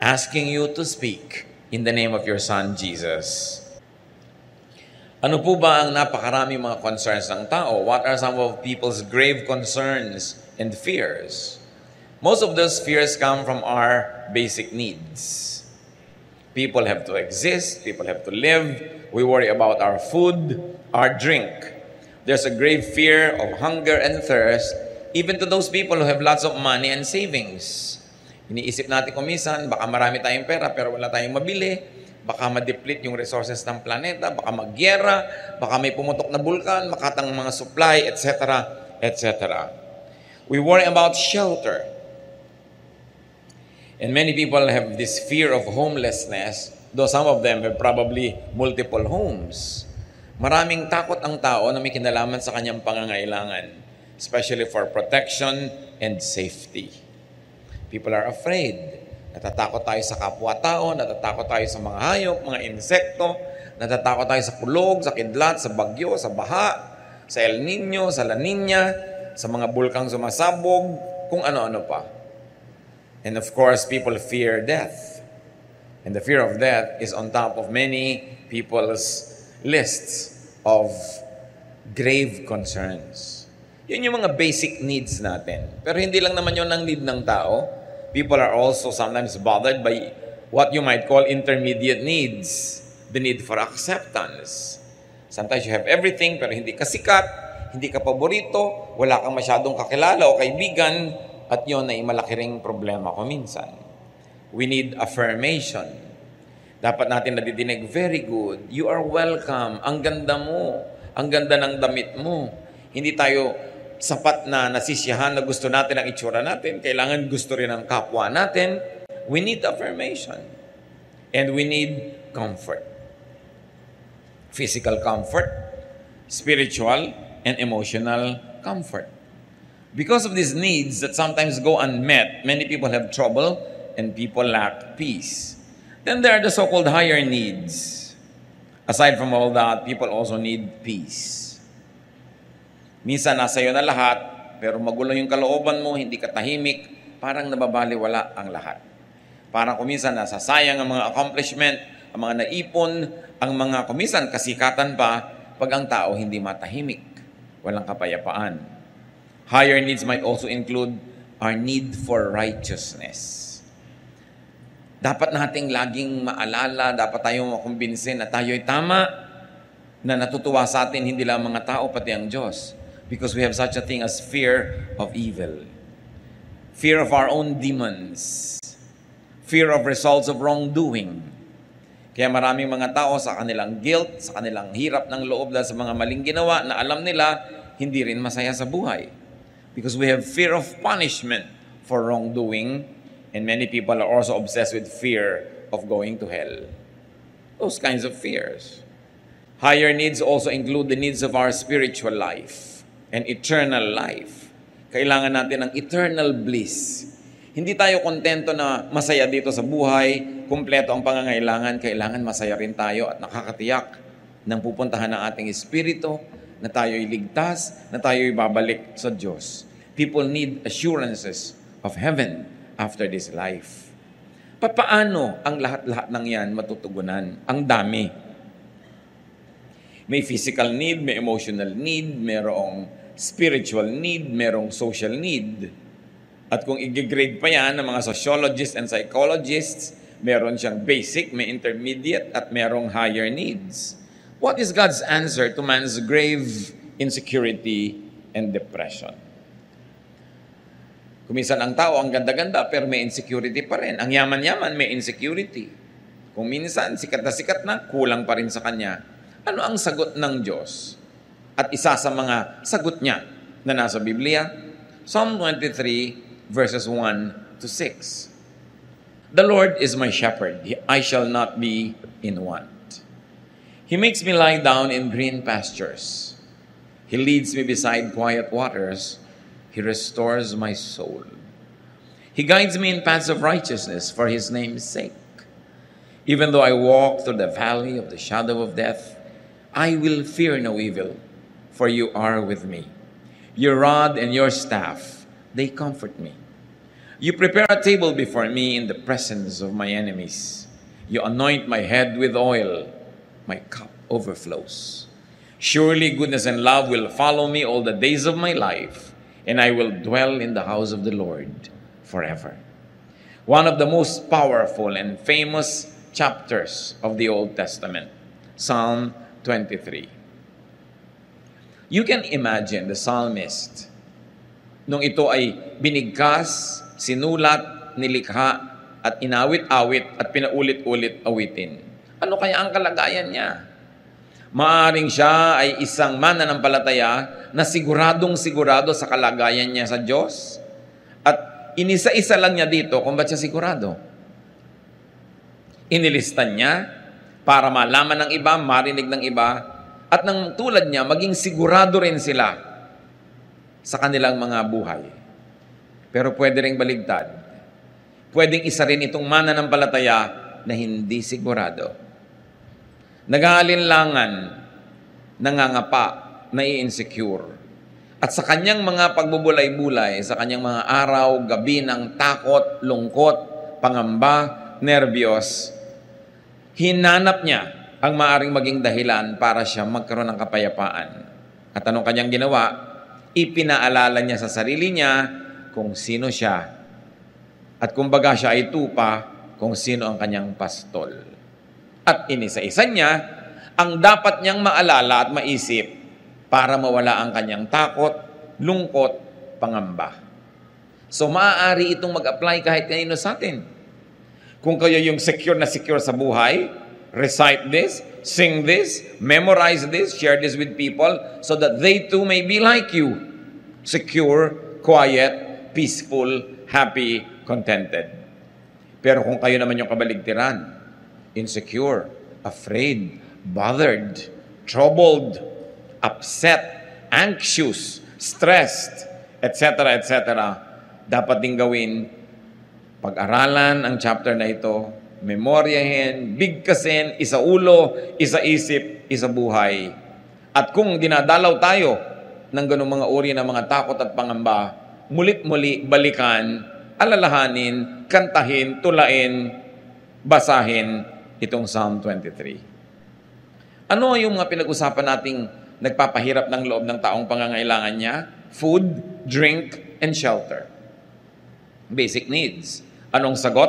asking you to speak in the name of your Son, Jesus. Ano po ba ang napakarami mga concerns ng tao? What are some of people's grave concerns and fears? Most of those fears come from our basic needs. People have to exist, people have to live. We worry about our food, our drink. There's a grave fear of hunger and thirst, even to those people who have lots of money and savings. Iniisip natin kung minsan, baka marami tayong pera pero wala tayong mabili. Baka ma-deplete yung resources ng planeta, baka magyera, baka may pumutok na bulkan, makatang mga supply, etc., etc. We worry about shelter. And many people have this fear of homelessness, though some of them have probably multiple homes. Maraming takot ang tao na may kinalaman sa kanyang pangangailangan, especially for protection and safety. People are afraid. Natatakot tayo sa kapwa-tao, natatakot tayo sa mga hayop, mga insekto, natatakot tayo sa kulog, sa kidlat, sa bagyo, sa baha, sa El Nino, sa La Nina, sa mga bulkang sumasabog, kung ano-ano pa. And of course, people fear death. And the fear of death is on top of many people's lists of grave concerns. Yun yung mga basic needs natin. Pero hindi lang naman yun ang need ng tao. People are also sometimes bothered by what you might call intermediate needs. The need for acceptance. Sometimes you have everything pero hindi ka sikat, hindi ka paborito, wala kang masyadong kakilala o kaibigan, at yun ay malaki ring problema ko minsan. We need affirmation. Dapat natin nadidinig, very good, you are welcome, ang ganda mo, ang ganda ng damit mo. Hindi tayo sapat na nasisiyahan na gusto natin ang itsura natin, kailangan gusto rin ng kapwa natin. We need affirmation. And we need comfort. Physical comfort, spiritual, and emotional comfort. Because of these needs that sometimes go unmet, many people have trouble and people lack peace. Then there are the so-called higher needs. Aside from all that, people also need peace. Minsan nasa iyo na lahat, pero magulo yung kalooban mo, hindi ka tahimik, parang nababaliwala ang lahat. Parang kuminsan nasasayang ang mga accomplishment, ang mga naipon, ang mga kuminsan kasikatan pa, pag ang tao hindi matahimik, walang kapayapaan. Higher needs might also include our need for righteousness. Dapat nating laging maalala, dapat tayong makumbinsin na tayo'y tama, na natutuwa sa atin hindi lang mga tao, pati ang Diyos. Because we have such a thing as fear of evil. Fear of our own demons. Fear of results of wrongdoing. Kaya maraming mga tao sa kanilang guilt, sa kanilang hirap ng loob dahil sa mga maling ginawa na alam nila, hindi rin masaya sa buhay. Because we have fear of punishment for wrongdoing, and many people are also obsessed with fear of going to hell. Those kinds of fears. Higher needs also include the needs of our spiritual life and eternal life. Kailangan natin ng eternal bliss. Hindi tayo kontento na masaya dito sa buhay, kumpleto ang pangangailangan, kailangan masaya rin tayo at nakakatiyak ng pupuntahan ng ating espiritu, na tayo'y ligtas, na tayo'y babalik sa Diyos. People need assurances of heaven after this life. Paano ang lahat-lahat ng yan matutugunan? Ang dami. May physical need, may emotional need, mayroong spiritual need, merong social need. At kung i-grade pa yan ng mga sociologists and psychologists, meron siyang basic, may intermediate, at merong higher needs. What is God's answer to man's grave insecurity and depression? Kuminsan ang tao, ang ganda-ganda, pero may insecurity pa rin. Ang yaman-yaman, may insecurity. Kung minsan, sikat na, kulang pa rin sa kanya. Ano ang sagot ng Diyos? At isa sa mga sagot niya na nasa Biblia, Psalm 23, verses 1 to 6. The Lord is my shepherd, I shall not be in want. He makes me lie down in green pastures. He leads me beside quiet waters. He restores my soul. He guides me in paths of righteousness for His name's sake. Even though I walk through the valley of the shadow of death, I will fear no evil, for you are with me. Your rod and your staff, they comfort me. You prepare a table before me in the presence of my enemies. You anoint my head with oil. My cup overflows. Surely goodness and love will follow me all the days of my life, and I will dwell in the house of the Lord forever. One of the most powerful and famous chapters of the Old Testament, Psalm 23. You can imagine the psalmist, nung ito ay binigkas, sinulat, nilikha, at inawit-awit at pinaulit-ulit awitin. Ano kaya ang kalagayan niya? Maaring siya ay isang mananampalataya na siguradong-sigurado sa kalagayan niya sa Diyos. At inisa-isa lang niya dito kung ba't siya sigurado. Inilistan niya para malaman ng iba, marinig ng iba, at nang tulad niya, maging sigurado rin sila sa kanilang mga buhay. Pero pwede rin baligtad. Pwedeng isa rin itong mananampalataya na hindi sigurado. Nag-aalinlangan, nangangapa, nai-insecure. At sa kanyang mga pagbubulay-bulay, sa kanyang mga araw, gabi ng takot, lungkot, pangamba, nerbiyos, hinanap niya ang maaring maging dahilan para siya magkaroon ng kapayapaan. At anong kanyang ginawa? Ipinaalala niya sa sarili niya kung sino siya. At kumbaga siya ay tupa kung sino ang kanyang pastol. At inisa-isa niya ang dapat niyang maalala at maisip para mawala ang kanyang takot, lungkot, pangamba. So maaari itong mag-apply kahit kanino sa atin. Kung kayo yung secure na secure sa buhay, recite this, sing this, memorize this, share this with people so that they too may be like you. Secure, quiet, peaceful, happy, contented. Pero kung kayo naman yung kabaligtiran, insecure, afraid, bothered, troubled, upset, anxious, stressed, etc., etc., dapat din gawin, pag-aralan ang chapter na ito, memoryahin, bigkasin, isa ulo, isa isip, isa buhay. At kung dinadalaw tayo ng ganung mga uri ng mga takot at pangamba, mulit-muli balikan, alalahanin, kantahin, tulain, basahin itong Psalm 23. Ano yung mga pinag-usapan nating nagpapahirap ng loob ng taong pangangailangan niya? Food, drink, and shelter. Basic needs. Anong sagot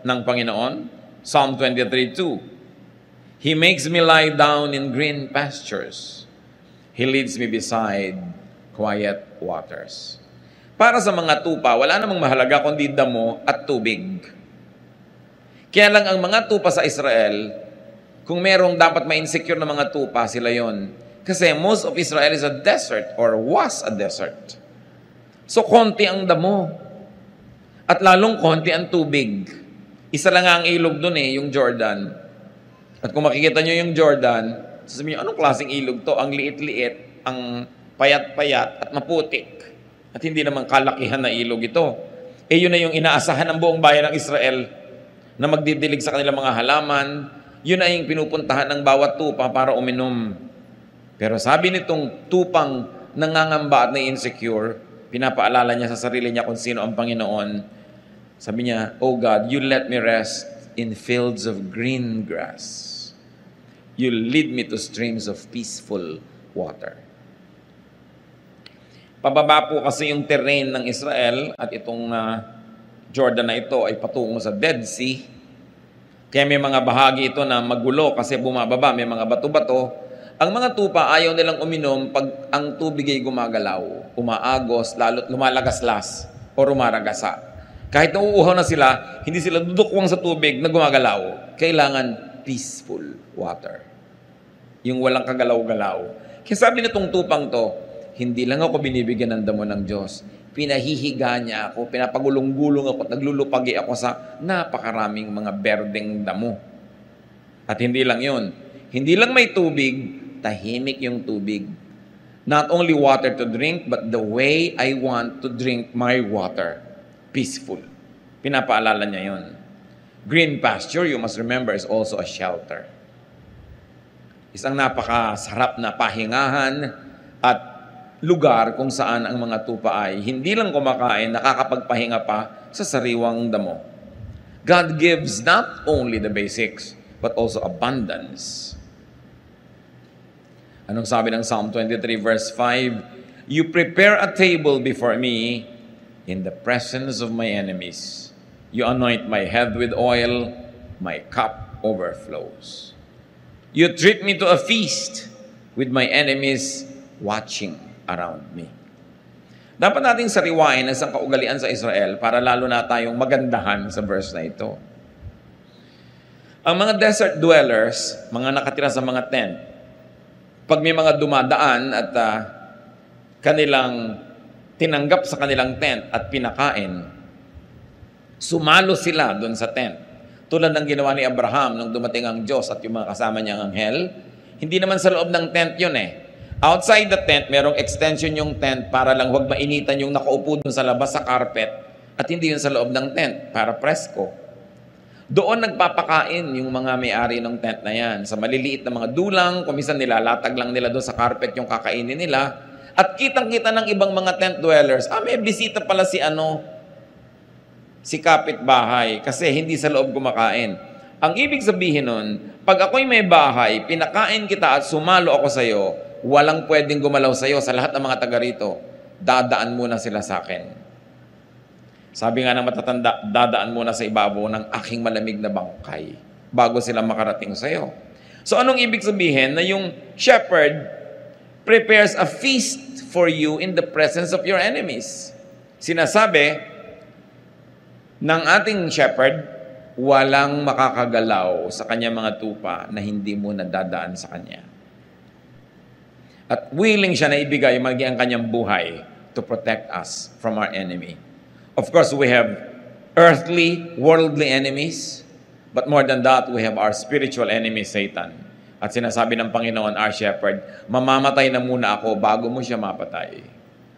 ng Panginoon? Psalm 23:2. He makes me lie down in green pastures. He leads me beside quiet waters. Para sa mga tupa, wala namang mahalaga kundi damo at tubig. Kaya lang ang mga tupa sa Israel, kung merong dapat ma-insecure na mga tupa, sila yon. Kasi most of Israel is a desert or was a desert. So konti ang damo. At lalong konti ang tubig. Isa lang ang ilog doon yung Jordan. At kung makikita nyo yung Jordan, sasabihin nyo, anong klaseng ilog to? Ang liit-liit, ang payat-payat at maputik. At hindi naman kalakihan na ilog ito. Yun na yung inaasahan ng buong bayan ng Israel na magdidilig sa kanilang mga halaman. Yun na yung pinupuntahan ng bawat tupa para uminom. Pero sabi nitong tupang nangangamba at na-insecure, pinapaalala niya sa sarili niya kung sino ang Panginoon. Sabi niya, "Oh God, you let me rest in fields of green grass. You lead me to streams of peaceful water." Pababa po kasi yung terrain ng Israel at itong Jordan na ito ay patungo sa Dead Sea. Kaya may mga bahagi ito na magulo kasi bumababa, may mga bato-bato. Ang mga tupa ayaw nilang uminom pag ang tubig ay gumagalaw, umaagos, lalo't lumalagaslas o rumaragasa. Kahit nauuhaw na sila, hindi sila dudukwang sa tubig na gumagalaw. Kailangan peaceful water. Yung walang kagalaw-galaw. Kaya sabi nitong tupang to, hindi lang ako binibigyan ng damo ng Diyos. Pinahihiga niya ako, pinapagulong-gulong ako, naglulupagi ako sa napakaraming mga berdeng damo. At hindi lang yun. Hindi lang may tubig, tahimik yung tubig. Not only water to drink, but the way I want to drink my water. Peaceful. Pinapaalala niya yun. Green pasture, you must remember, is also a shelter. Isang napakasarap na pahingahan at lugar kung saan ang mga tupa ay hindi lang kumakain, nakakapagpahinga pa sa sariwang damo. God gives not only the basics, but also abundance. Anong sabi ng Psalm 23 verse 5? You prepare a table before me in the presence of my enemies. You anoint my head with oil, my cup overflows. You treat me to a feast with my enemies watching around me. Dapat nating sariwain ang isang kaugalian sa Israel para lalo na tayong magandahan sa verse na ito. Ang mga desert dwellers, mga nakatira sa mga tent, pag may mga dumadaan at kanilang tinanggap sa kanilang tent at pinakain, sumalo sila doon sa tent. Tulad ng ginawa ni Abraham nung dumating ang Diyos at yung mga kasama niyang anghel, hindi naman sa loob ng tent yun eh. Outside the tent, merong extension yung tent para lang huwag mainitan yung nakaupo dun sa labas sa carpet at hindi yun sa loob ng tent para presko. Doon nagpapakain yung mga may-ari ng tent na yan. Sa maliliit na mga dulang, kumisan nilalatag lang nila doon sa carpet yung kakainin nila. At kitang-kita ng ibang mga tent dwellers, may bisita pala si kapitbahay kasi hindi sa loob kumakain. Ang ibig sabihin nun, pag ako'y may bahay, pinakain kita at sumalo ako sa'yo, walang pwedeng gumalaw sa'yo sa lahat ng mga taga rito. Dadaan muna sila sa akin. Sabi nga ng matatanda, dadaan muna sa ibabaw ng aking malamig na bangkay bago sila makarating sa'yo. So anong ibig sabihin? Na yung shepherd prepares a feast for you in the presence of your enemies. Sinasabi ng ating shepherd, walang makakagalaw sa kanya mga tupa na hindi mo nadadaan sa kanya. At willing siya na ibigay maging ang kanyang buhay to protect us from our enemy. Of course, we have earthly, worldly enemies, but more than that, we have our spiritual enemy, Satan. At sinasabi ng Panginoon, our shepherd, mamamatay na muna ako bago mo siya mapatay.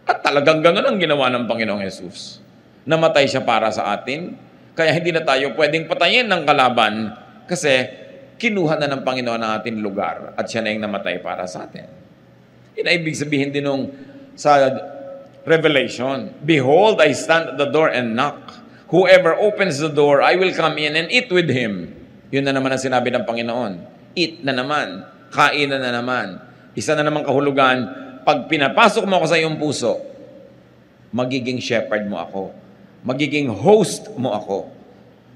At talagang ganoon ang ginawa ng Panginoong Jesus. Namatay siya para sa atin, kaya hindi na tayo pwedeng patayin ng kalaban kasi kinuha na ng Panginoon ang ating lugar at siya na yung namatay para sa atin. Ibig sabihin din nung sa Revelation, behold, I stand at the door and knock. Whoever opens the door, I will come in and eat with him. Yun na naman ang sinabi ng Panginoon. Eat na naman. Kain na naman. Isa na naman kahulugan, pag pinapasok mo ako sa iyong puso, magiging shepherd mo ako. Magiging host mo ako.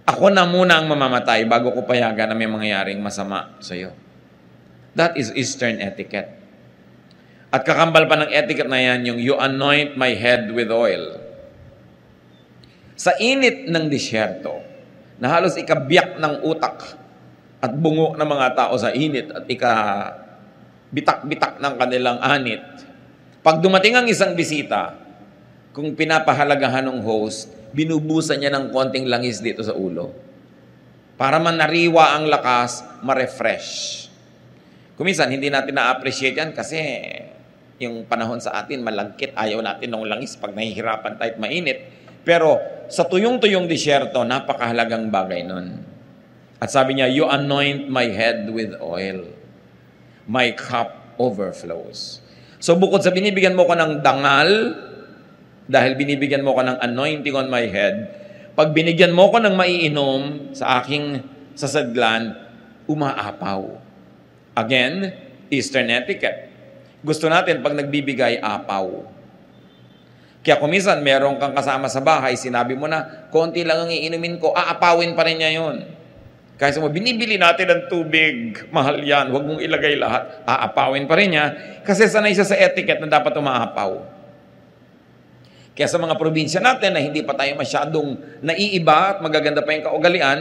Ako na muna ang mamamatay bago ko payagan na may mangyayaring masama sa iyo. That is Eastern etiquette. At kakambal pa ng etiquette na yan, yung you anoint my head with oil. Sa init ng disyerto, na halos ikabiyak ng utak at bungo ng mga tao sa init at bitak-bitak ng kanilang anit, pag dumating ang isang bisita, kung pinapahalagahan ng host, binubusan niya ng konting langis dito sa ulo. Para manariwa ang lakas, ma-refresh. Kuminsan, hindi natin na-appreciate yan kasi yung panahon sa atin, malagkit, ayaw natin ng langis pag nahihirapan tayo at mainit. Pero sa tuyong-tuyong disyerto, napakahalagang bagay nun. At sabi niya, you anoint my head with oil. My cup overflows. So bukod sa binibigyan mo ko ng dangal, dahil binibigyan mo ko ng anointing on my head, pag binigyan mo ko ng maiinom sa aking sasadlan, umaapaw. Again, Eastern etiquette. Gusto natin pag nagbibigay, apaw. Kaya kung minsan meron kang kasama sa bahay, sinabi mo na, konti lang ang iinumin ko, aapawin pa rin niya yun. Kaya mo, binibili natin ng tubig, mahal yan, huwag mong ilagay lahat, aapawin pa rin niya, kasi sanay siya sa etiquette na dapat umaapaw. Kaya sa mga probinsya natin na hindi pa tayo masyadong naiiba at magaganda pa yung kaugalian,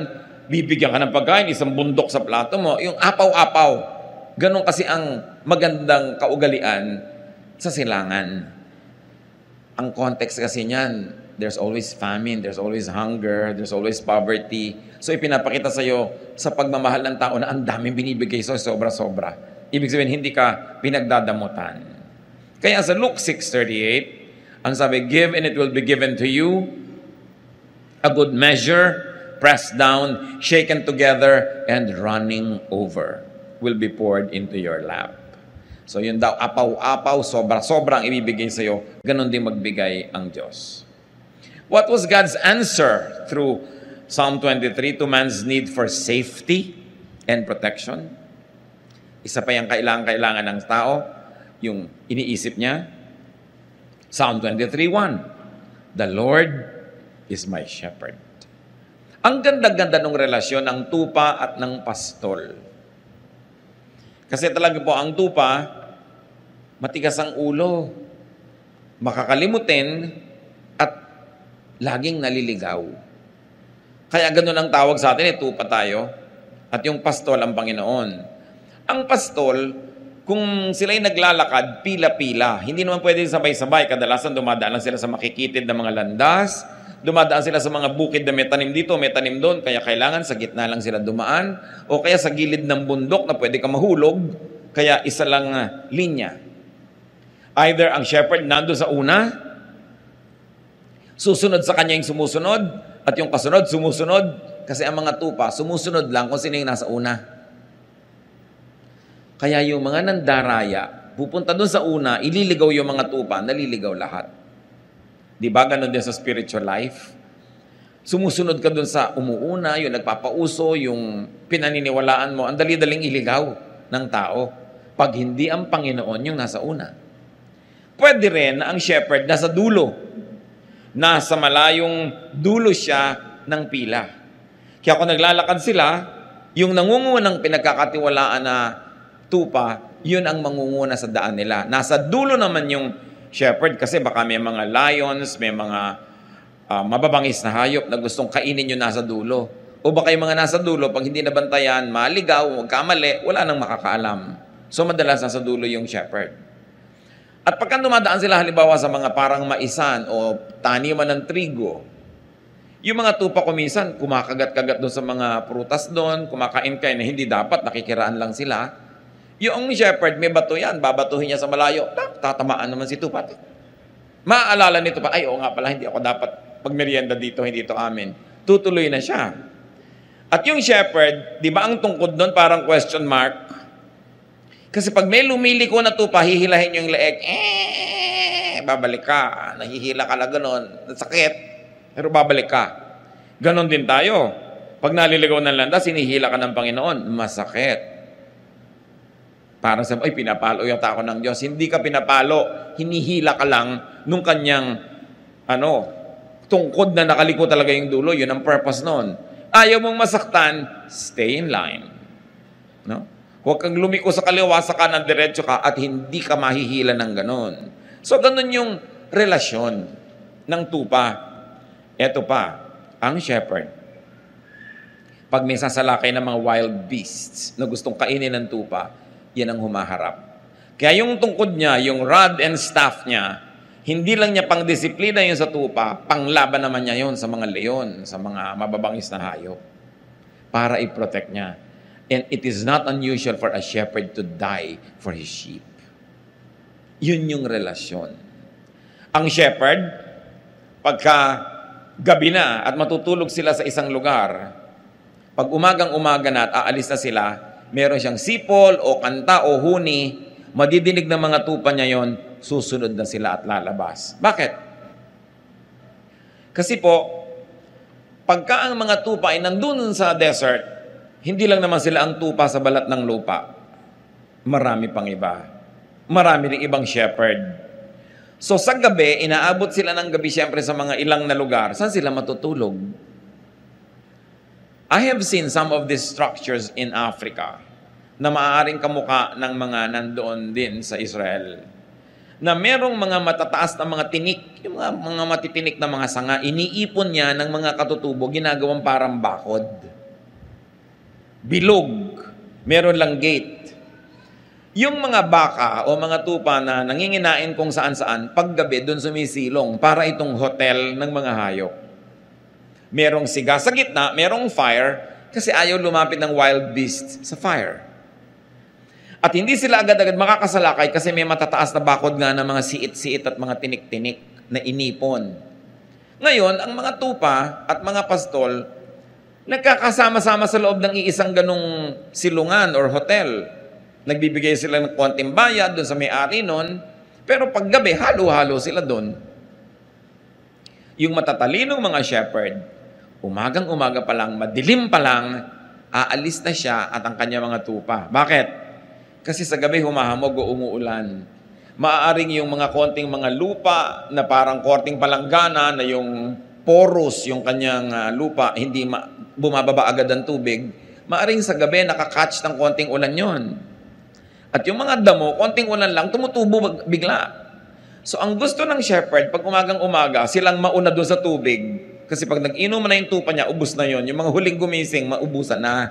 bibigyan ka ng pagkain, isang bundok sa plato mo, yung apaw-apaw. Ganon kasi ang magandang kaugalian sa silangan. Ang context kasi niyan, there's always famine, there's always hunger, there's always poverty. So ipinapakita sa iyo sa pagmamahal ng tao na ang daming binibigay sa sobra-sobra. Ibig sabihin, hindi ka pinagdadamutan. Kaya sa Luke 6:38, ang sabi, give and it will be given to you, a good measure, pressed down, shaken together, and running over will be poured into your lap. So yun daw, apaw-apaw, sobra-sobra ang ibibigay sa'yo, ganun din magbigay ang Diyos. What was God's answer through Psalm 23 to man's need for safety and protection? Isa pa yung kailangan ng tao, yung iniisip niya. Psalm 23:1, the Lord is my shepherd. Ang ganda-ganda ng relasyon ng tupa at ng pastol. Kasi talaga po, ang tupa, matigas ang ulo, makakalimutin, at laging naliligaw. Kaya ganun ang tawag sa atin, tupa tayo, at yung pastol ang Panginoon. Ang pastol, kung sila'y naglalakad, pila-pila, hindi naman pwede sabay-sabay, kadalasan dumadaan lang sila sa makikitid na mga landas, dumadaan sila sa mga bukid na may tanim dito, may tanim doon, kaya kailangan sa gitna lang sila dumaan, o kaya sa gilid ng bundok na pwede ka mahulog, kaya isa lang linya. Either ang shepherd nandun sa una, susunod sa kanya yung sumusunod, at yung kasunod, sumusunod, kasi ang mga tupa, sumusunod lang kung sino yung nasa una. Kaya yung mga nandaraya, pupunta doon sa una, ililigaw yung mga tupa, naliligaw lahat. Di ba ganun din sa spiritual life? Sumusunod ka dun sa umuuna, yung nagpapauso, yung pinaniniwalaan mo, ang dali-daling iligaw ng tao pag hindi ang Panginoon yung nasa una. Pwede rin na ang shepherd nasa dulo. Nasa malayong dulo siya ng pila. Kaya kung naglalakad sila, yung nangungunang pinagkakatiwalaan na tupa, yun ang mangunguna sa daan nila. Nasa dulo naman yung shepherd kasi baka may mga lions, may mga mababangis na hayop na gustong kainin yung nasa dulo. O baka yung mga nasa dulo, pag hindi nabantayan, maligaw, magkamali, wala nang makakaalam. So madalas nasa dulo yung shepherd. At pagka dumadaan sila halimbawa sa mga parang maisan o taniman ng trigo, yung mga tupa ko minsan, kumakagat-kagat doon sa mga prutas doon, kumakain kain na hindi dapat, nakikiraan lang sila. Yung shepherd, may bato yan, babatuhin niya sa malayo, tatamaan naman si tupa. Maaalala nito pa, ay oo nga pala, hindi ako dapat pagmerienda dito, hindi ito amin. Tutuloy na siya. At yung shepherd, di ba ang tungkod doon parang question mark? Kasi pag may lumiliko na tupa, hihilahin yung leeg, babalik ka. Nahihila ka na gano'n, sakit, pero babalik ka. Ganon din tayo. Pag naliligaw ng landas, hinihila ka ng Panginoon, masakit. Para sa, ay, pinapalo yata ako ng Diyos. Hindi ka pinapalo, hinihila ka lang nung kanyang, tungkod na nakaliko talaga yung dulo. Yun ang purpose nun. Ayaw mong masaktan, stay in line. No? Huwag kang lumiko sa kaliwa, sa kanan, diretso ka, at hindi ka mahihila ng ganon. So, ganon yung relasyon ng tupa. Eto pa, ang shepherd. Pag may sasalakay ng mga wild beasts na gustong kainin ng tupa, yan ang humaharap. Kaya yung tungkod niya, yung rod and staff niya, hindi lang niya pang disiplina yun sa tupa, panglaban naman niya yun sa mga leon, sa mga mababangis na hayop, para i-protect niya. And it is not unusual for a shepherd to die for his sheep. Yun yung relasyon. Ang shepherd, pagka gabi na at matutulog sila sa isang lugar, pag umagang-umaga na at aalis na sila, meron siyang sipol o kanta o huni, madidinig ng mga tupa niya yon, susunod na sila at lalabas. Bakit? Kasi po, pagka ang mga tupa ay nandun sa desert, hindi lang naman sila ang tupa sa balat ng lupa. Marami pang iba. Marami ring ibang shepherd. So sa gabi, inaabot sila ng gabi siyempre sa mga ilang na lugar. Saan sila matutulog? I have seen some of these structures in Africa na maaaring kamuka ng mga nandoon din sa Israel. Na merong mga matataas na mga tinik, yung mga matitinik na mga sanga, iniipon niya ng mga katutubo, ginagawang parang bakod. Bilog, meron lang gate. Yung mga baka o mga tupa na nanginginain kung saan-saan, paggabi doon sumisilong para itong hotel ng mga hayop. Merong siga sa gitna, merong fire, kasi ayaw lumapit ng wild beasts sa fire. At hindi sila agad-agad makakasalakay kasi may matataas na bakod nga ng mga siit-siit at mga tinik-tinik na inipon. Ngayon, ang mga tupa at mga pastol, nagkakasama-sama sa loob ng iisang ganong silungan or hotel. Nagbibigay sila ng konting bayad doon sa may-ari nun, pero paggabi, halo-halo sila doon. Yung matatalinong mga shepherd, umagang-umaga pa lang, madilim pa lang, aalis na siya at ang kanya mga tupa. Bakit? Kasi sa gabi humahamog o umuulan. Maaaring yung mga konting mga lupa na parang korting palanggana na yung porous yung kanyang lupa, hindi bumababa agad ang tubig, maaring sa gabi nakakatch ng konting ulan yon. At yung mga damo, konting ulan lang, tumutubo bigla. So ang gusto ng shepherd, pag umagang-umaga, silang mauna doon sa tubig. Kasi pag nag-inom na yung tupa niya, ubus na yon. Yung mga huling gumising, maubusan na.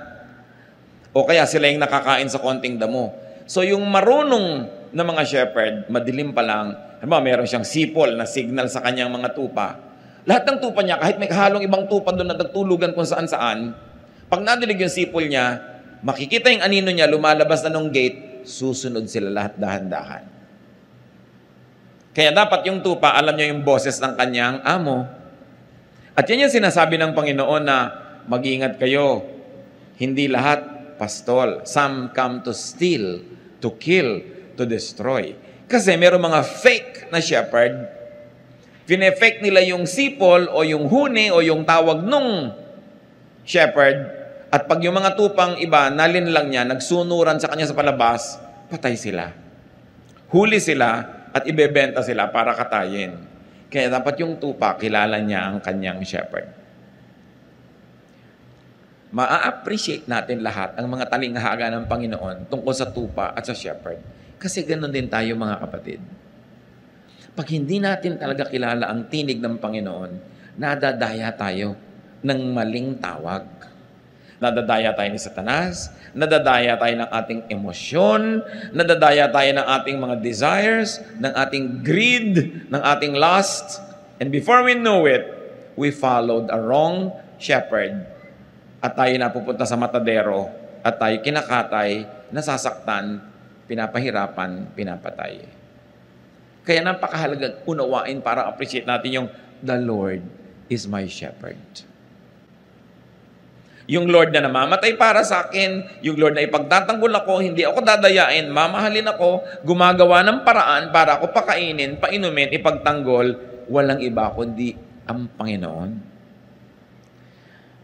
O kaya sila yung nakakain sa konting damo. So yung marunong na mga shepherd, madilim pa lang, meron siyang sipol na signal sa kanyang mga tupa. Lahat ng tupa niya, kahit may kahalong ibang tupa doon na nagtulugan kung saan-saan, pag nadilig yung sipol niya, makikita yung anino niya, lumalabas na nung gate, susunod sila lahat dahan-dahan. Kaya dapat yung tupa, alam niya yung boses ng kanyang amo. At yan yung sinasabi ng Panginoon na mag-ingat kayo. Hindi lahat pastol. Some come to steal, to kill, to destroy. Kasi meron mga fake na shepherd. Fine-fake nila yung sipol o yung huni o yung tawag nung shepherd. At pag yung mga tupang iba, nalin lang niya, nagsunuran sa kanya sa palabas, patay sila. Huli sila at ibebenta sila para katayin. Kaya dapat yung tupa, kilala niya ang kanyang shepherd. Ma-appreciate natin lahat ang mga talinghaga ng Panginoon tungkol sa tupa at sa shepherd. Kasi ganoon din tayo mga kapatid. Pag hindi natin talaga kilala ang tinig ng Panginoon, nadadaya tayo ng maling tawag. Nadadaya tayo ni Satanas, nadadaya tayo ng ating emosyon, nadadaya tayo ng ating mga desires, ng ating greed, ng ating lust. And before we know it, we followed a wrong shepherd. At tayo napupunta sa matadero, at tayo kinakatay, nasasaktan, pinapahirapan, pinapatay. Kaya napakahalaga unawain para appreciate natin yung the Lord is my shepherd. Yung Lord na namamatay para sa akin, yung Lord na ipagtatanggol ako, hindi ako dadayain, mamahalin ako, gumagawa ng paraan para ako pakainin, painumin, ipagtanggol, walang iba kundi ang Panginoon.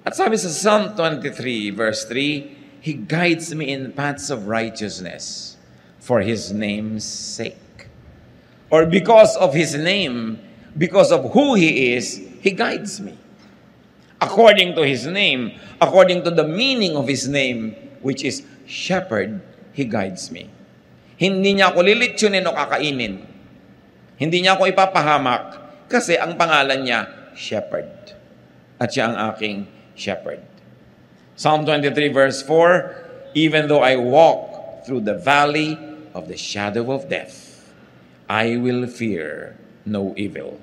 At sabi sa Psalm 23 verse 3, He guides me in paths of righteousness for His name's sake. Or because of His name, because of who He is, He guides me. According to His name, according to the meaning of His name, which is shepherd, He guides me. Hindi niya ako lilitsyonin o kakainin. Hindi niya ako ipapahamak kasi ang pangalan niya, shepherd. At siya ang aking shepherd. Psalm 23 verse 4, Even though I walk through the valley of the shadow of death, I will fear no evil.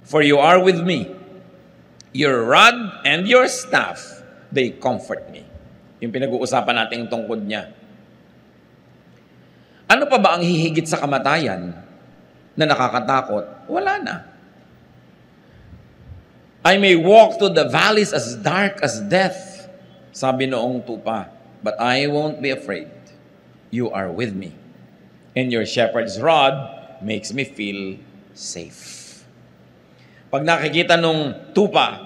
For you are with me. Your rod and your staff, they comfort me. Yung pinag-uusapan natin tungkod niya. Ano pa ba ang hihigit sa kamatayan na nakakatakot? Wala na. I may walk through the valleys as dark as death, sabi noong tupa, but I won't be afraid. You are with me. And your shepherd's rod makes me feel safe. Pag nakikita nung tupa,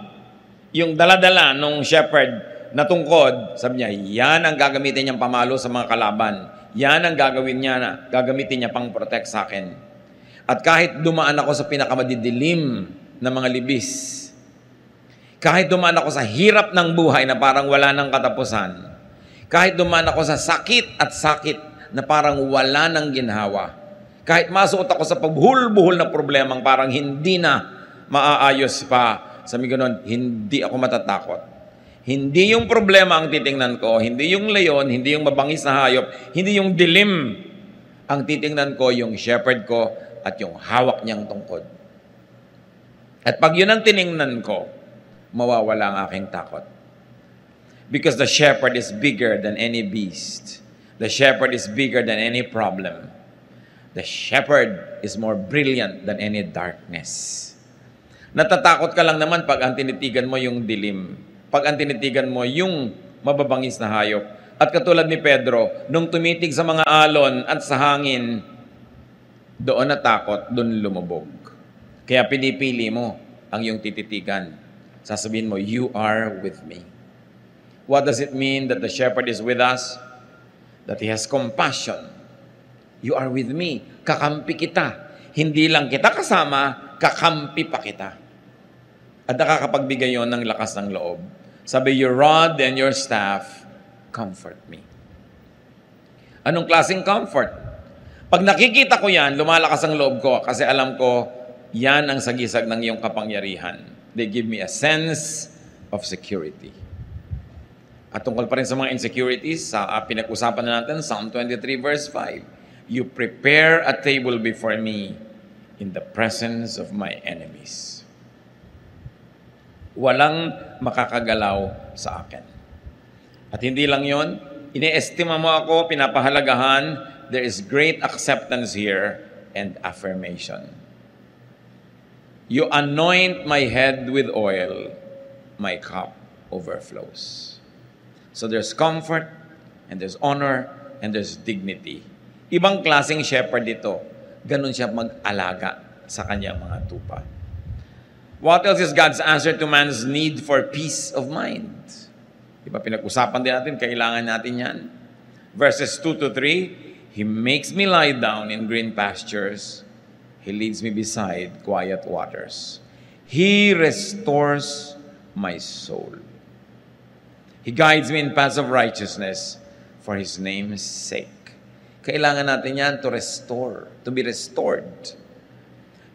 yung daladala nung shepherd na tungkod, sabi niya, yan ang gagamitin niyang pamalo sa mga kalaban. Yan ang gagamitin niya pang protect sa akin. At kahit dumaan ako sa pinakamadidilim na mga libis, kahit dumaan ako sa hirap ng buhay na parang wala ng katapusan, kahit dumaan ako sa sakit at sakit na parang wala ng ginhawa. Kahit masuot ako sa pagbuhol-buhol na problemang parang hindi na maaayos pa, sabi ganoon, hindi ako matatakot. Hindi yung problema ang titingnan ko, hindi yung leon, hindi yung mabangis na hayop, hindi yung dilim. Ang titingnan ko, yung shepherd ko at yung hawak niyang tungkod. At pag yun ang tiningnan ko, mawawala ang aking takot. Because the shepherd is bigger than any beast. The shepherd is bigger than any problem. The shepherd is more brilliant than any darkness. Natatakot ka lang naman pag ang tinitigan mo yung dilim. Pag ang tinitigan mo yung mababangis na hayop. At katulad ni Pedro, nung tumitig sa mga alon at sa hangin, doon natakot, doon lumubog. Kaya pinipili mo ang iyong tititigan. Sasabihin mo, you are with me. What does it mean that the shepherd is with us? That he has compassion. You are with me. Kakampi kita. Hindi lang kita kasama, kakampi pa kita. At nakakapagbigay yon ng lakas ng loob. Sabi, your rod and your staff comfort me. Anong klaseng comfort? Pag nakikita ko yan, lumalakas ang loob ko kasi alam ko, yan ang sagisag ng iyong kapangyarihan. They give me a sense of security. At tungkol pa rin sa mga insecurities, sa pinag-usapan na natin, Psalm 23 verse 5, you prepare a table before me in the presence of my enemies. Walang makakagalaw sa akin. At hindi lang yon, ine-estima mo ako, pinapahalagahan, there is great acceptance here and affirmation. You anoint my head with oil, my cup overflows. So there's comfort, and there's honor, and there's dignity. Ibang klaseng shepherd ito. Ganun siya mag-alaga sa kanyang mga tupa. What else is God's answer to man's need for peace of mind? Diba pinag-usapan din natin, kailangan natin yan. Verses 2 to 3, He makes me lie down in green pastures. He leads me beside quiet waters. He restores my soul. He guides me in paths of righteousness for His name's sake. Kailangan natin yan to restore, to be restored.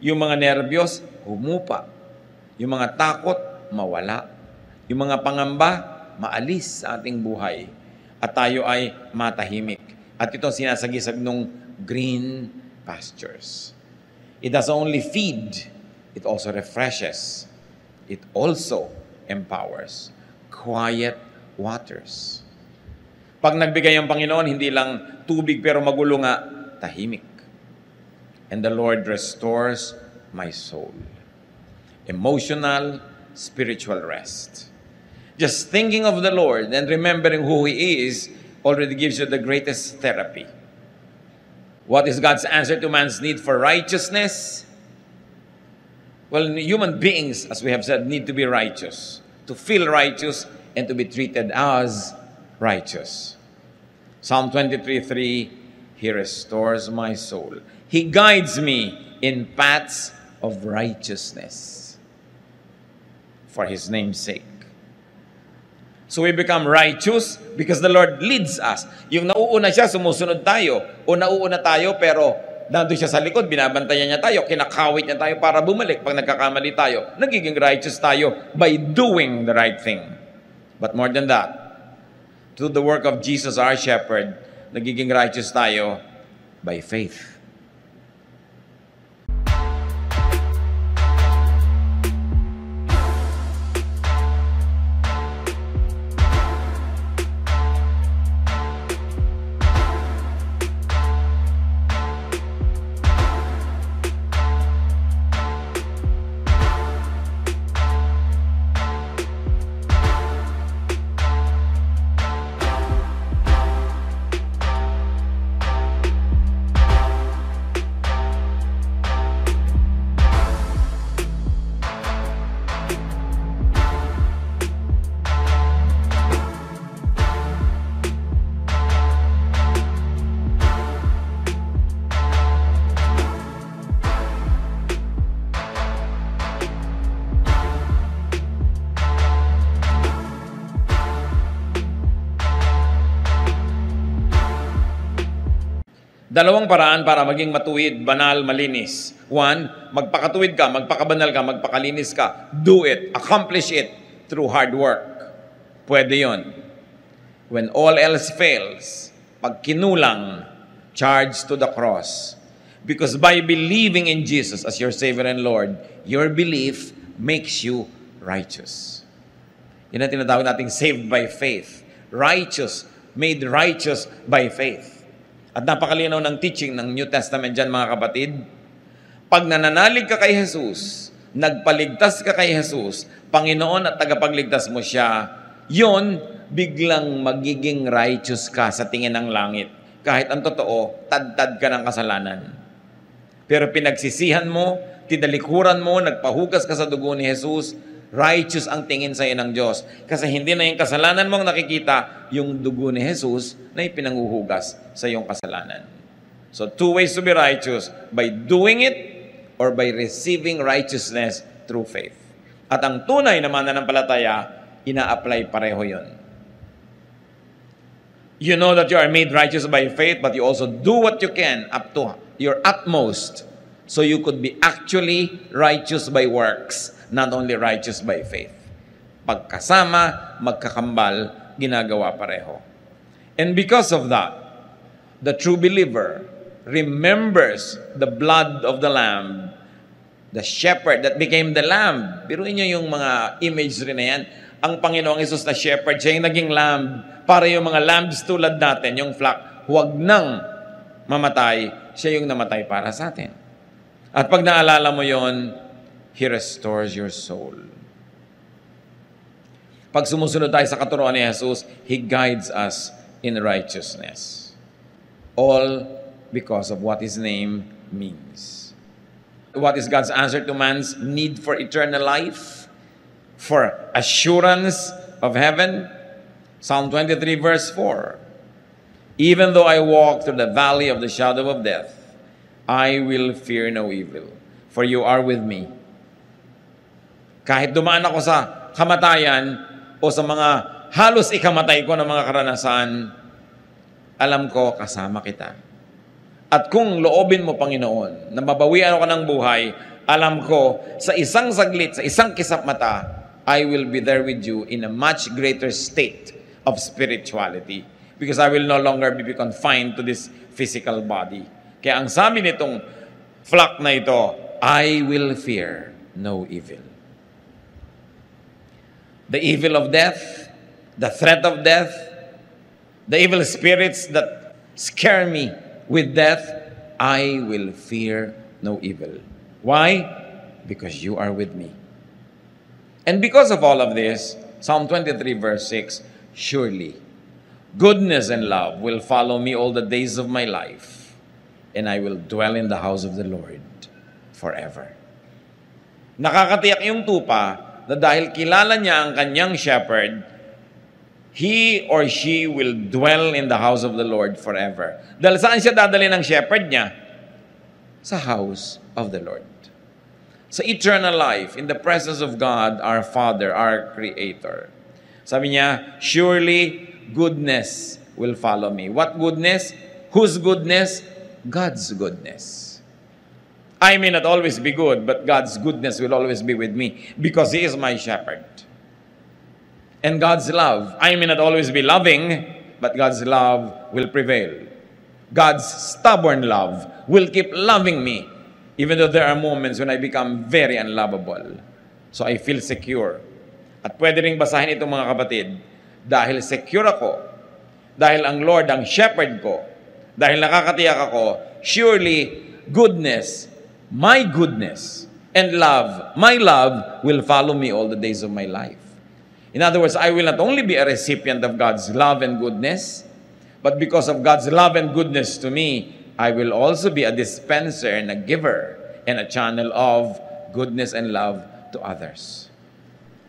Yung mga nervyos, humupa. Yung mga takot, mawala. Yung mga pangamba, maalis sa ating buhay. At tayo ay matahimik. At ito sinasagisag nung green pastures. It doesn't only feed, it also refreshes. It also empowers. Quiet waters. Pag nagbigay ang Panginoon, hindi lang tubig pero magulo nga, tahimik. And the Lord restores my soul. Emotional, spiritual rest. Just thinking of the Lord and remembering who He is already gives you the greatest therapy. What is God's answer to man's need for righteousness? Well, human beings, as we have said, need to be righteous. To feel righteous and to be treated as righteous. Psalm 23:3, He restores my soul. He guides me in paths of righteousness for His name's sake. So we become righteous because the Lord leads us. Yung nauuna siya, sumusunod tayo. O nauuna tayo, pero nandun siya sa likod, binabantayan niya tayo, kinakawit niya tayo para bumalik. Pag nagkakamali tayo, nagiging righteous tayo by doing the right thing. But more than that, through the work of Jesus, our shepherd, nagiging righteous tayo by faith. Dalawang paraan para maging matuwid, banal, malinis. One, magpakatuwid ka, magpakabanal ka, magpakalinis ka. Do it, accomplish it through hard work. Pwede yon. When all else fails, pag kinulang, charge to the cross. Because by believing in Jesus as your Savior and Lord, your belief makes you righteous. Yan ang tinatawag nating saved by faith. Righteous, made righteous by faith. At napakalinaw ng teaching ng New Testament dyan, mga kapatid. Pag nananalig ka kay Jesus, nagpaligtas ka kay Jesus, Panginoon at tagapagligtas mo siya, yun biglang magiging righteous ka sa tingin ng langit. Kahit ang totoo, tad-tad ka ng kasalanan. Pero pinagsisihan mo, tinalikuran mo, nagpahugas ka sa dugo ni Jesus, righteous ang tingin sa iyo ng Diyos. Kasi hindi na yung kasalanan mong nakikita, yung dugo ni Jesus na ipinanghuhugas sa iyong kasalanan. So, two ways to be righteous, by doing it or by receiving righteousness through faith. At ang tunay na mananampalataya, ina-apply pareho yun. You know that you are made righteous by faith, but you also do what you can up to your utmost so you could be actually righteous by works, not only righteous by faith. Pagkasama, magkakambal, ginagawa pareho. And because of that, the true believer remembers the blood of the Lamb, the shepherd that became the lamb. Biruin niyo yung mga imagery na yan. Ang Panginoong Hesus na shepherd, siya yung naging lamb para yung mga lambs tulad natin, yung flock, huwag nang mamatay, siya yung namatay para sa atin. At pag naalala mo yon, He restores your soul. Pag sumusunod tayo sa katuruan ni Jesus, He guides us in righteousness. All because of what His name means. What is God's answer to man's need for eternal life? For assurance of heaven? Psalm 23 verse 4. Even though I walk through the valley of the shadow of death, I will fear no evil, for you are with me. Kahit dumaan ako sa kamatayan o sa mga halos ikamatay ko ng mga karanasan, alam ko kasama kita. At kung loobin mo, Panginoon, na mabawian ako ng buhay, alam ko sa isang saglit, sa isang kisap mata, I will be there with you in a much greater state of spirituality because I will no longer be confined to this physical body. Kaya ang sabi nitong flock na ito, I will fear no evil. The evil of death, the threat of death, the evil spirits that scare me with death, I will fear no evil. Why? Because you are with me. And because of all of this, Psalm 23 verse 6, surely goodness and love will follow me all the days of my life, and I will dwell in the house of the Lord forever. Nakakatiyak yung tupa na dahil kilala niya ang kanyang shepherd, he or she will dwell in the house of the Lord forever. Dahil saan siya dadali ng shepherd niya? Sa house of the Lord. Sa eternal life, in the presence of God, our Father, our Creator. Sabi niya, surely goodness will follow me. What goodness? Whose goodness? God's goodness. I may not always be good, but God's goodness will always be with me because He is my shepherd. And God's love, I may not always be loving, but God's love will prevail. God's stubborn love will keep loving me, even though there are moments when I become very unlovable. So I feel secure. At pwede ring basahin itong mga kapatid, dahil secure ako, dahil ang Lord ang shepherd ko, dahil nakakatiyak ako, surely goodness, my goodness, and love, my love, will follow me all the days of my life. In other words, I will not only be a recipient of God's love and goodness, but because of God's love and goodness to me, I will also be a dispenser and a giver and a channel of goodness and love to others.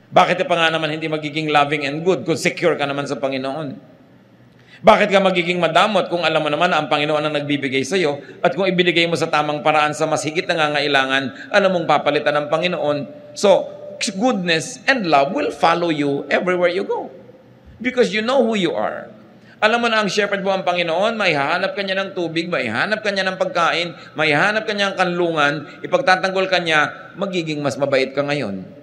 Bakit pa nga naman hindi magiging loving and good kung secure ka naman sa Panginoon? Bakit ka magiging madamot kung alam mo naman na ang Panginoon ang nagbibigay sa iyo at kung ibinigay mo sa tamang paraan sa mas higit na nangangailangan, alam mong papalitan ng Panginoon? So, goodness and love will follow you everywhere you go because you know who you are. Alam mo na ang shepherd mo ang Panginoon, maihahanap ka niya ng tubig, maihahanap ka niya ng pagkain, maihahanap ka niya ng kanlungan, ipagtatanggol ka niya, magiging mas mabait ka ngayon.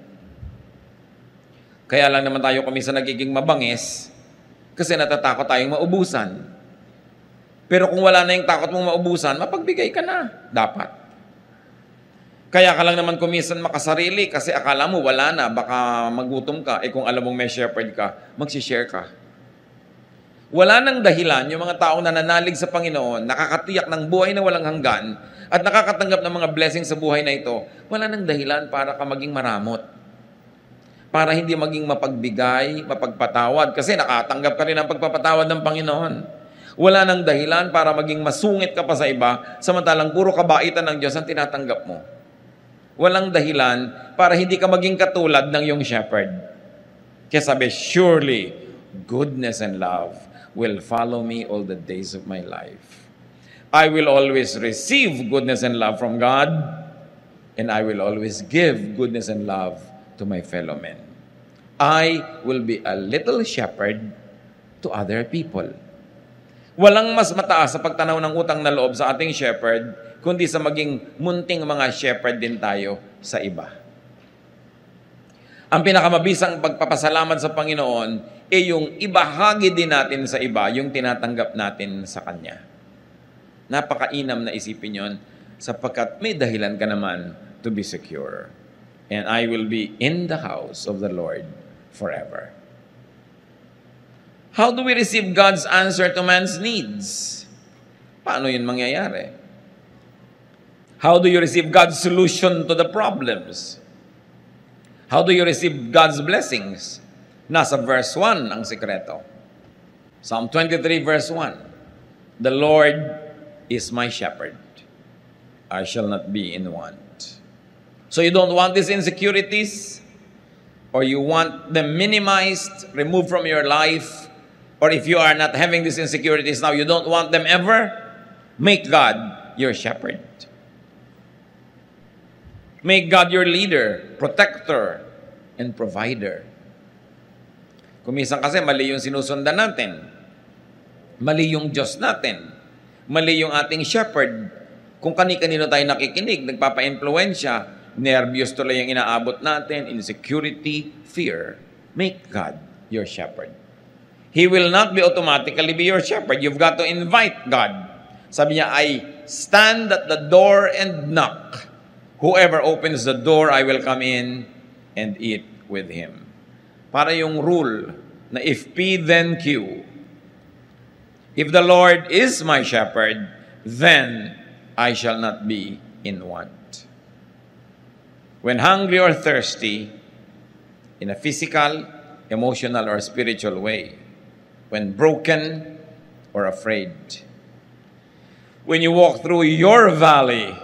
Kaya lang naman tayo kumisa nagiging mabangis kasi natatakot tayong maubusan. Pero kung wala na yung takot mong maubusan, mapagbigay ka na. Dapat. Kaya ka lang naman kumisan makasarili kasi akala mo wala na, baka magutom ka. Eh kung alam mong may shepherd ka, magsishare ka. Wala nang dahilan yung mga taong nananalig sa Panginoon, nakakatiyak ng buhay na walang hanggan, at nakakatanggap ng mga blessings sa buhay na ito, wala nang dahilan para ka maging maramot. para hindi maging mapagbigay, mapagpatawad. Kasi nakatanggap ka rin ng pagpapatawad ng Panginoon. Wala nang dahilan para maging masungit ka pa sa iba, samantalang puro kabaitan ng Diyos ang tinatanggap mo. Walang dahilan para hindi ka maging katulad ng iyong shepherd. Kaya sabi, surely, goodness and love will follow me all the days of my life. I will always receive goodness and love from God, and I will always give goodness and love to my fellow men. I will be a little shepherd to other people. Walang mas mataas sa pagtanaw ng utang na loob sa ating shepherd, kundi sa maging munting mga shepherd din tayo sa iba. Ang pinakamabisang pagpapasalamat sa Panginoon ay yung ibahagi din natin sa iba, yung tinatanggap natin sa Kanya. Napakainam na isipin yon, sapagkat may dahilan ka naman to be secure. And I will be in the house of the Lord forever. How do we receive God's answer to man's needs? Paano yun mangyayari? How do you receive God's solution to the problems? How do you receive God's blessings? Nasa verse 1 ang sikreto. Psalm 23 verse 1. The Lord is my shepherd. I shall not be in want. So you don't want these insecurities? Or you want them minimized, removed from your life? Or if you are not having these insecurities now, you don't want them ever? Make God your shepherd. Make God your leader, protector, and provider. Kuminsan kasi mali yung sinusundan natin. Mali yung Diyos natin. Mali yung ating shepherd. Kung kani-kanino tayo nakikinig, nagpapa-influensya, nervyos tuloy yung inaabot natin, insecurity, fear. Make God your shepherd. He will not be automatically be your shepherd. You've got to invite God. Sabi niya, I stand at the door and knock. Whoever opens the door, I will come in and eat with him. Para yung rule na if P, then Q. If the Lord is my shepherd, then I shall not be in want. When hungry or thirsty, in a physical, emotional, or spiritual way, when broken or afraid, when you walk through your valley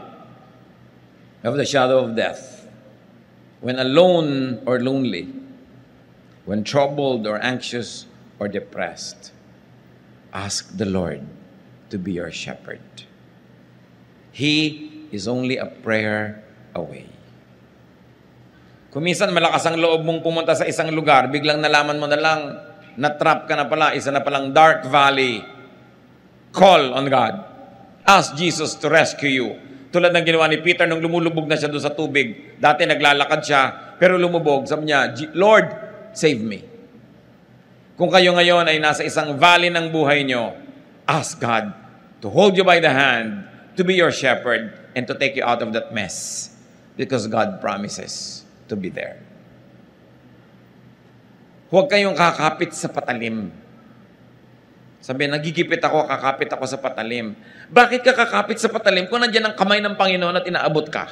of the shadow of death, when alone or lonely, when troubled or anxious or depressed, ask the Lord to be your shepherd. He is only a prayer away. Kung minsan malakas ang loob mong pumunta sa isang lugar, biglang nalaman mo na lang, na-trap ka na pala, isa na palang dark valley. Call on God. Ask Jesus to rescue you. Tulad ng ginawa ni Peter nung lumulubog na siya doon sa tubig. Dati naglalakad siya, pero lumubog. Sabi niya, Lord, save me. Kung kayo ngayon ay nasa isang valley ng buhay nyo, ask God to hold you by the hand, to be your shepherd, and to take you out of that mess. Because God promises to be there. Huwag kayong kakapit sa patalim. Sabi, nagigipit ako, kakapit ako sa patalim. Bakit ka kakapit sa patalim kung nandiyan ang kamay ng Panginoon at inaabot ka?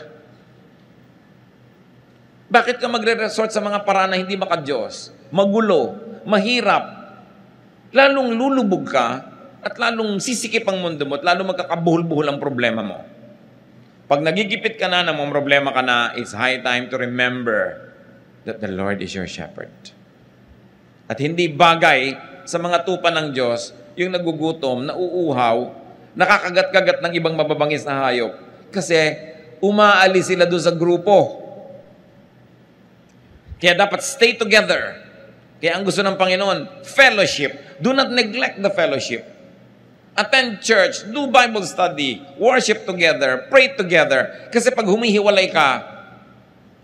Bakit ka magre-resort sa mga paraan na hindi maka-Diyos? Magulo, mahirap. Lalong lulubog ka at lalong sisikip ang mundo mo at lalong magkakabuhol-buhol ang problema mo. Pag nagigipit ka na, namang problema ka na, it's high time to remember that the Lord is your shepherd. At hindi bagay sa mga tupa ng Diyos yung nagugutom, nauuhaw, nakakagat-kagat ng ibang mababangis na hayop. Kasi umaalis sila doon sa grupo. Kaya dapat stay together. Kaya ang gusto ng Panginoon, fellowship. Do not neglect the fellowship. Attend church, do Bible study, worship together, pray together. Kasi pag humihiwalay ka,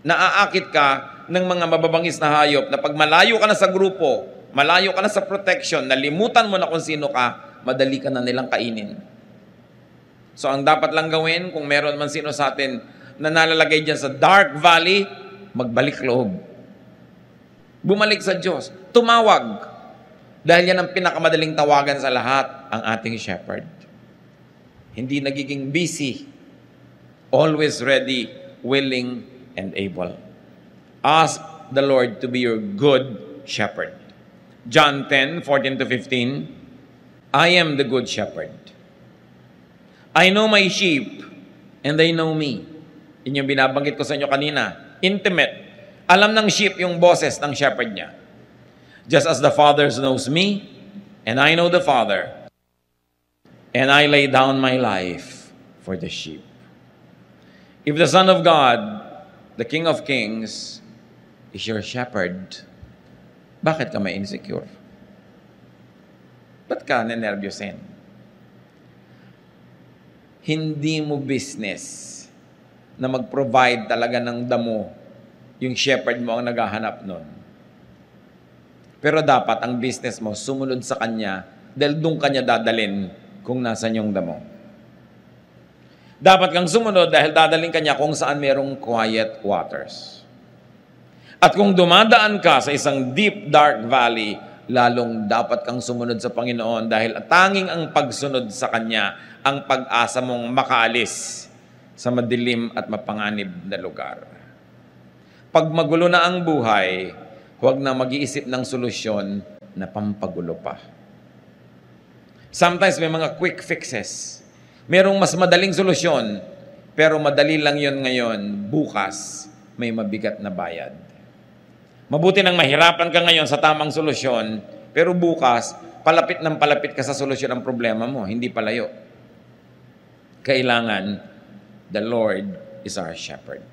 naaakit ka ng mga mababangis na hayop na pag malayo ka na sa grupo, malayo ka na sa protection, nalimutan mo na kung sino ka, madali ka na nilang kainin. So ang dapat lang gawin, kung meron man sino sa atin na nalalagay dyan sa dark valley, magbalik loob. Bumalik sa Diyos. Tumawag. Dahil yan ang pinakamadaling tawagan sa lahat, ang ating shepherd. Hindi nagiging busy. Always ready, willing, and able. Ask the Lord to be your good shepherd. John 10:14-15, I am the good shepherd. I know my sheep, and they know me. Yun yung binabanggit ko sa inyo kanina. Intimate. Alam ng sheep yung boses ng shepherd niya. Just as the Father knows me, and I know the Father, and I lay down my life for the sheep. If the Son of God, the King of Kings, is your shepherd, bakit ka may insecure? Ba't ka nanervyusin? Hindi mo business na mag-provide talaga ng damo yung shepherd mo ang naghahanap nun. Pero dapat ang business mo sumunod sa kanya dahil doon kanya dadalin kung nasan yung damo. Dapat kang sumunod dahil dadalhin kanya kung saan merong quiet waters. At kung dumadaan ka sa isang deep, dark valley, lalong dapat kang sumunod sa Panginoon dahil tanging ang pagsunod sa Kanya ang pag-asa mong makaalis sa madilim at mapanganib na lugar. Pag magulo na ang buhay, huwag na mag-iisip ng solusyon na pampagulo pa. Sometimes may mga quick fixes. Merong mas madaling solusyon, pero madali lang yon ngayon, bukas may mabigat na bayad. Mabuti nang mahirapan ka ngayon sa tamang solusyon, pero bukas, palapit ng palapit ka sa solusyon ng problema mo, hindi palayo. Kailangan, the Lord is our shepherd.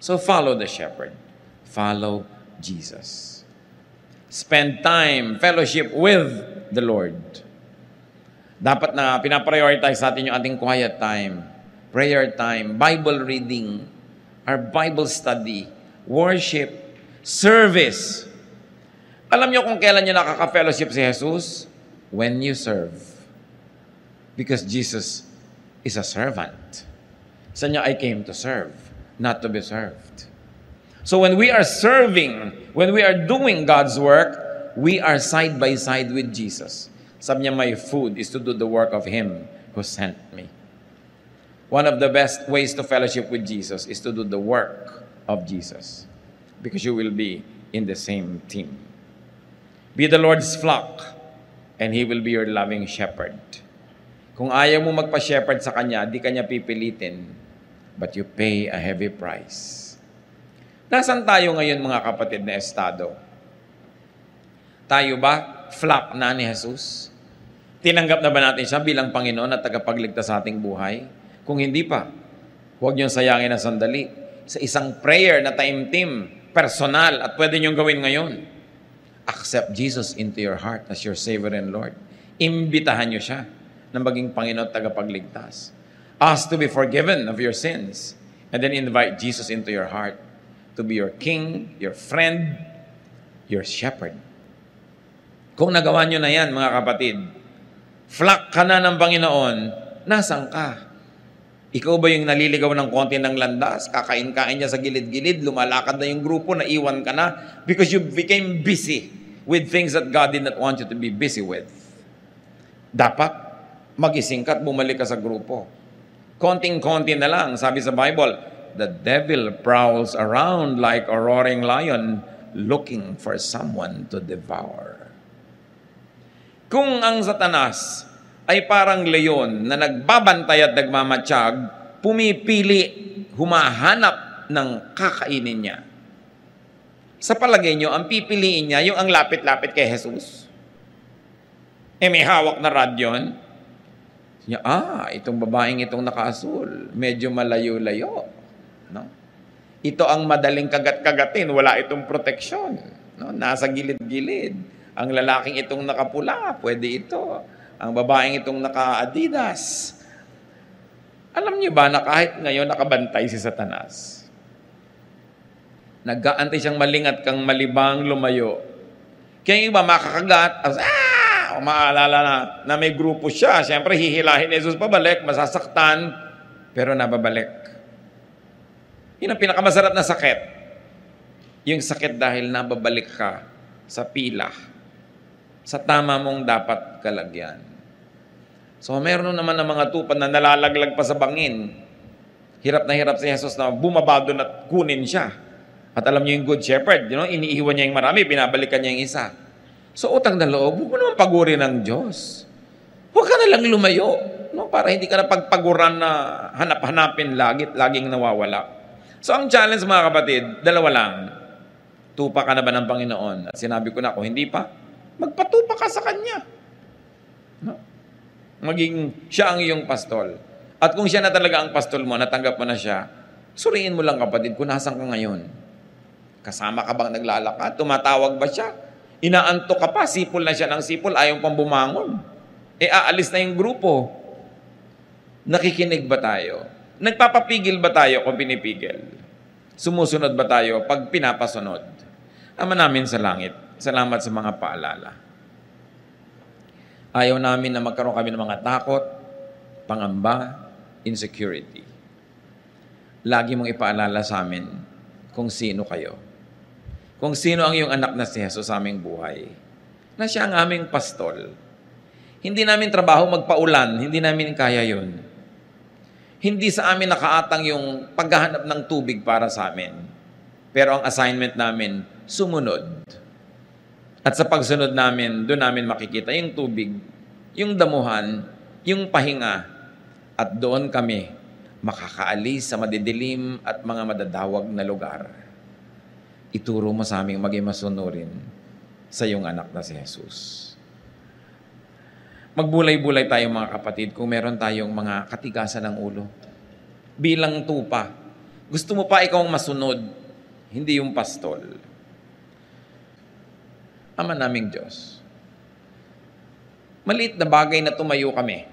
So follow the shepherd. Follow Jesus. Spend time, fellowship with the Lord. Dapat na pinaprioritize natin yung ating quiet time, prayer time, Bible reading, our Bible study, worship, service. Alam niyo kung kailan niyo nakaka-fellowship si Jesus? When you serve. Because Jesus is a servant. Sa niya, I came to serve, not to be served. So when we are serving, when we are doing God's work, we are side by side with Jesus. Sabi niya, my food is to do the work of Him who sent me. One of the best ways to fellowship with Jesus is to do the work of Jesus. Because you will be in the same team. Be the Lord's flock, and He will be your loving shepherd. Kung ayaw mo magpa-shepherd sa Kanya, di Kanya pipilitin, but you pay a heavy price. Nasaan tayo ngayon mga kapatid na estado? Tayo ba flock na ni Jesus? Tinanggap na ba natin siya bilang Panginoon at tagapagligtas sa ating buhay? Kung hindi pa, huwag niyong sayangin ang sandali. Sa isang prayer na time-team, personal, at pwede niyong gawin ngayon. Accept Jesus into your heart as your Savior and Lord. Imbitahan niyo siya na maging Panginoon at tagapagligtas. Ask to be forgiven of your sins. And then invite Jesus into your heart to be your King, your friend, your shepherd. Kung nagawa niyo na yan, mga kapatid, flock ka na ng Panginoon, nasan ka? Ikaw ba yung naliligaw ng konti ng landas? Kakain-kain niya sa gilid-gilid, lumalakad na yung grupo, naiwan ka na because you became busy with things that God did not want you to be busy with. Dapat magising ka at bumalik ka sa grupo. Konting-konti na lang, sabi sa Bible, the devil prowls around like a roaring lion looking for someone to devour. Kung ang Satanas ay parang leon na nagbabantay at nagmamatsyag, pumipili, humahanap ng kakainin niya. Sa palagay niyo, ang pipiliin niya yung ang lapit-lapit kay Jesus. May hawak na rod yun. Niya, itong babaeng itong nakaasul, medyo malayo-layo. No? Ito ang madaling kagat-kagatin, wala itong proteksyon. No? Nasa gilid-gilid. Ang lalaking itong nakapula, pwede ito. Ang babaeng itong naka-Adidas. Alam niyo ba na kahit ngayon nakabantay si Satanas? Nag-aantay siyang malingat kang malibang lumayo. Kaya yung iba makakagat, maalala na may grupo siya. Siyempre, hihilahin ni Jesus pabalik, masasaktan, pero nababalik. Yun ang pinakamasarap na sakit. Yung sakit dahil nababalik ka sa pila, sa tama mong dapat kalagyan. So, meron naman ng mga tupad na nalalaglag pa sa bangin. Hirap na hirap si Jesus na bumaba doon at kunin siya. At alam niyo yung good shepherd, iniiwan niya yung marami, binabalikan niya yung isa. So utang na loob, huwag mo naman pagurin ng Diyos. Huwag ka na lang lumayo, para hindi ka na pagpaguran na hanap-hanapin laging nawawala. So ang challenge mga kapatid, dalawa lang. Tupa ka na ba ng Panginoon? At sinabi ko na, kung hindi pa, magpatupa ka sa Kanya. Maging siya ang iyong pastol. At kung siya na talaga ang pastol mo, natanggap mo na siya, suriin mo lang kapatid kung nasan ka ngayon. Kasama ka bang naglalakad? Tumatawag ba siya? Inaantok ka pa, sipol na siya ng sipol, ayaw pang bumangon. Aalis na yung grupo. Nakikinig ba tayo? Nagpapapigil ba tayo kung pinipigil? Sumusunod ba tayo pag pinapasunod? Ama namin sa langit, salamat sa mga paalala. Ayaw namin na magkaroon kami ng mga takot, pangamba, insecurity. Lagi mong ipaalala sa amin kung sino kayo. Kung sino ang iyong anak na si Jesus sa aming buhay. Na siya ang aming pastol. Hindi namin trabaho magpaulan, hindi namin kaya yun. Hindi sa amin nakaatang yung paghahanap ng tubig para sa amin. Pero ang assignment namin, sumunod. At sa pagsunod namin, doon namin makikita yung tubig, yung damuhan, yung pahinga. At doon kami makakaalis sa madidilim at mga madadawag na lugar. Ituro mo sa aming maging masunurin sa iyong anak na si Jesus. Magbulay-bulay tayo mga kapatid kung meron tayong mga katigasan ng ulo. Bilang tupa. Gusto mo pa ikaw masunod, hindi yung pastol. Ama naming Diyos, maliit na bagay na tumayo kami